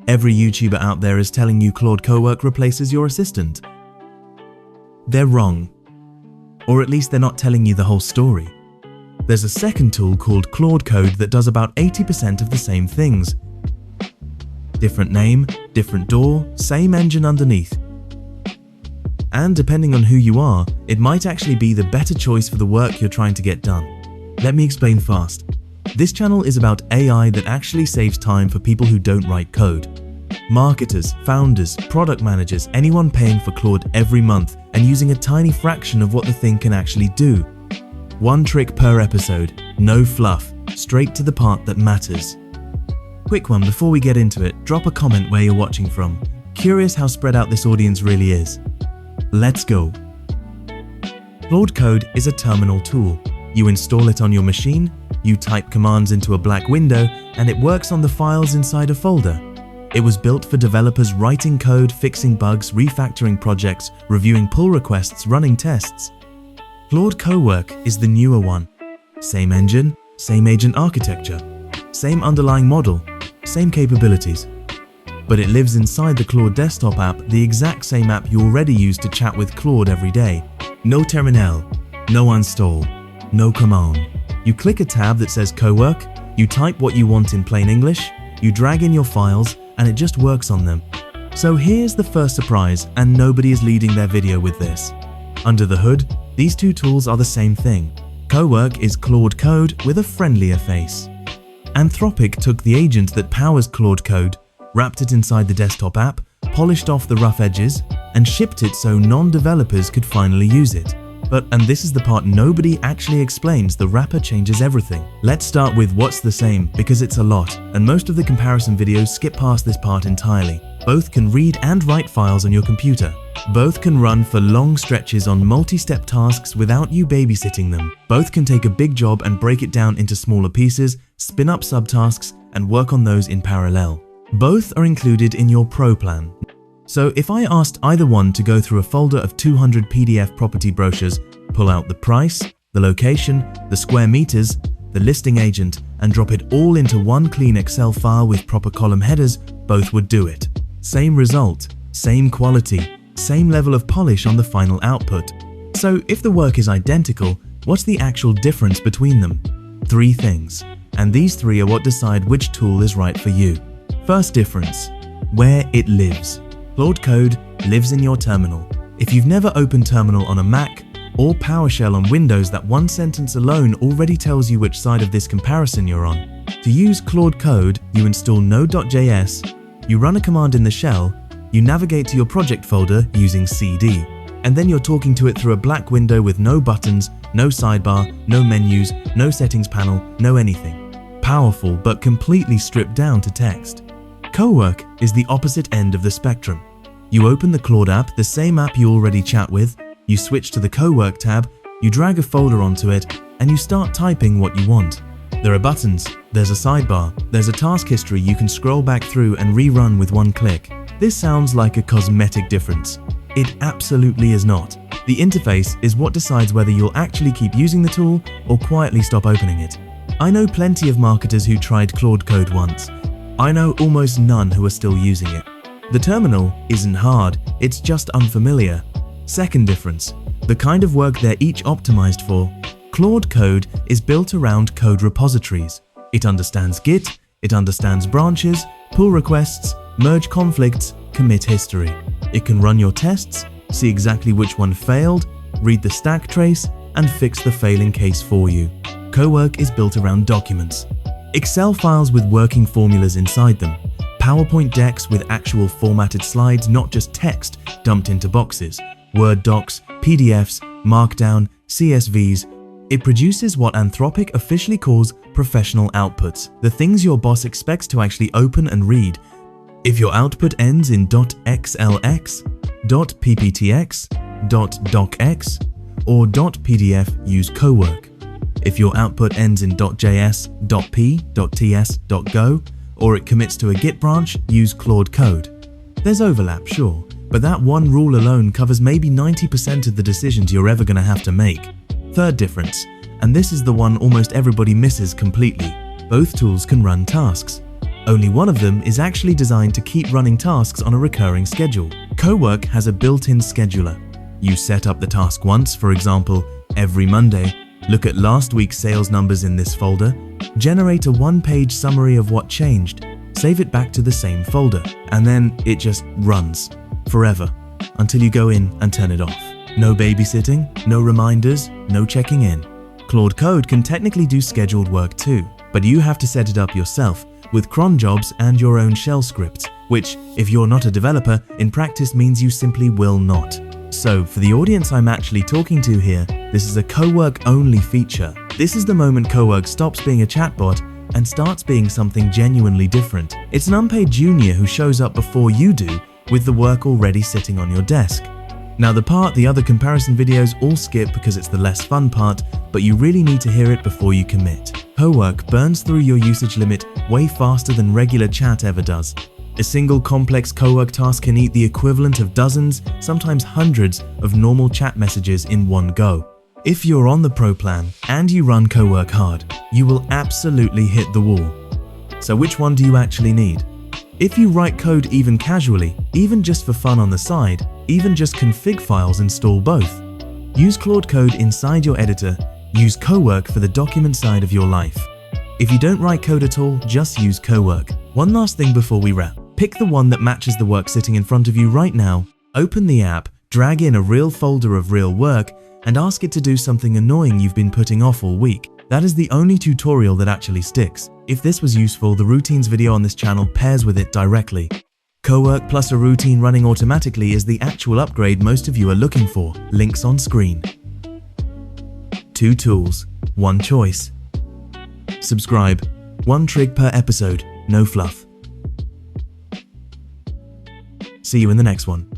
Every YouTuber out there is telling you Claude Cowork replaces your assistant. They're wrong. Or at least they're not telling you the whole story. There's a second tool called Claude Code that does about 80% of the same things. Different name, different door, same engine underneath. And depending on who you are, it might actually be the better choice for the work you're trying to get done. Let me explain fast. This channel is about AI that actually saves time for people who don't write code. Marketers, founders, product managers, anyone paying for Claude every month and using a tiny fraction of what the thing can actually do. One trick per episode, no fluff, straight to the part that matters. Quick one before we get into it, drop a comment where you're watching from. Curious how spread out this audience really is. Let's go. Claude Code is a terminal tool. You install it on your machine, you type commands into a black window, and it works on the files inside a folder. It was built for developers writing code, fixing bugs, refactoring projects, reviewing pull requests, running tests. Claude Cowork is the newer one. Same engine, same agent architecture, same underlying model, same capabilities. But it lives inside the Claude desktop app, the exact same app you already use to chat with Claude every day. No terminal, no install, no command. You click a tab that says Cowork, you type what you want in plain English, you drag in your files, and it just works on them. So here's the first surprise, and nobody is leading their video with this. Under the hood, these two tools are the same thing. Cowork is Claude Code with a friendlier face. Anthropic took the agent that powers Claude Code, wrapped it inside the desktop app, polished off the rough edges, and shipped it so non-developers could finally use it. But, and this is the part nobody actually explains, the wrapper changes everything. Let's start with what's the same, because it's a lot, and most of the comparison videos skip past this part entirely. Both can read and write files on your computer. Both can run for long stretches on multi-step tasks without you babysitting them. Both can take a big job and break it down into smaller pieces, spin up subtasks, and work on those in parallel. Both are included in your Pro plan. So if I asked either one to go through a folder of 200 PDF property brochures, pull out the price, the location, the square meters, the listing agent, and drop it all into one clean Excel file with proper column headers, both would do it. Same result, same quality, same level of polish on the final output. So if the work is identical, what's the actual difference between them? 3 things, and these 3 are what decide which tool is right for you. First difference, where it lives. Claude Code lives in your terminal. If you've never opened Terminal on a Mac or PowerShell on Windows, that one sentence alone already tells you which side of this comparison you're on. To use Claude Code, you install node.js, you run a command in the shell, you navigate to your project folder using CD, and then you're talking to it through a black window with no buttons, no sidebar, no menus, no settings panel, no anything. Powerful, but completely stripped down to text. Cowork is the opposite end of the spectrum. You open the Claude app, the same app you already chat with, you switch to the Cowork tab, you drag a folder onto it, and you start typing what you want. There are buttons, there's a sidebar, there's a task history you can scroll back through and rerun with one click. This sounds like a cosmetic difference. It absolutely is not. The interface is what decides whether you'll actually keep using the tool or quietly stop opening it. I know plenty of marketers who tried Claude Code once. I know almost none who are still using it. The terminal isn't hard, it's just unfamiliar. Second difference, the kind of work they're each optimized for. Claude Code is built around code repositories. It understands Git, it understands branches, pull requests, merge conflicts, commit history. It can run your tests, see exactly which one failed, read the stack trace, and fix the failing case for you. Cowork is built around documents. Excel files with working formulas inside them, PowerPoint decks with actual formatted slides, not just text dumped into boxes, Word docs, PDFs, Markdown, CSVs. It produces what Anthropic officially calls professional outputs, the things your boss expects to actually open and read. If your output ends in .xlx, .pptx, .docx, or .pdf, use Cowork. If your output ends in .js, .p, .ts, .go, or it commits to a Git branch, use Claude Code. There's overlap, sure, but that one rule alone covers maybe 90% of the decisions you're ever going to have to make. Third difference, and this is the one almost everybody misses completely, both tools can run tasks. Only one of them is actually designed to keep running tasks on a recurring schedule. Cowork has a built-in scheduler. You set up the task once, for example, every Monday, look at last week's sales numbers in this folder, generate a one-page summary of what changed, save it back to the same folder, and then it just runs forever until you go in and turn it off. No babysitting, no reminders, no checking in. Claude Code can technically do scheduled work too, but you have to set it up yourself with cron jobs and your own shell scripts, which, if you're not a developer, in practice means you simply will not. So, for the audience I'm actually talking to here, this is a Cowork-only feature. This is the moment Cowork stops being a chatbot and starts being something genuinely different. It's an unpaid junior who shows up before you do, with the work already sitting on your desk. Now the other comparison videos all skip because it's the less fun part, but you really need to hear it before you commit. Cowork burns through your usage limit way faster than regular chat ever does. A single complex Cowork task can eat the equivalent of dozens, sometimes hundreds, of normal chat messages in one go. If you're on the Pro plan and you run Cowork hard, you will absolutely hit the wall. So which one do you actually need? If you write code even casually, even just for fun on the side, even just config files, install both. Use Claude Code inside your editor, use Cowork for the document side of your life. If you don't write code at all, just use Cowork. One last thing before we wrap. Pick the one that matches the work sitting in front of you right now, open the app, drag in a real folder of real work, and ask it to do something annoying you've been putting off all week. That is the only tutorial that actually sticks. If this was useful, the routines video on this channel pairs with it directly. Cowork plus a routine running automatically is the actual upgrade most of you are looking for. Links on screen. 2 tools, 1 choice. Subscribe. 1 trick per episode, no fluff. See you in the next one.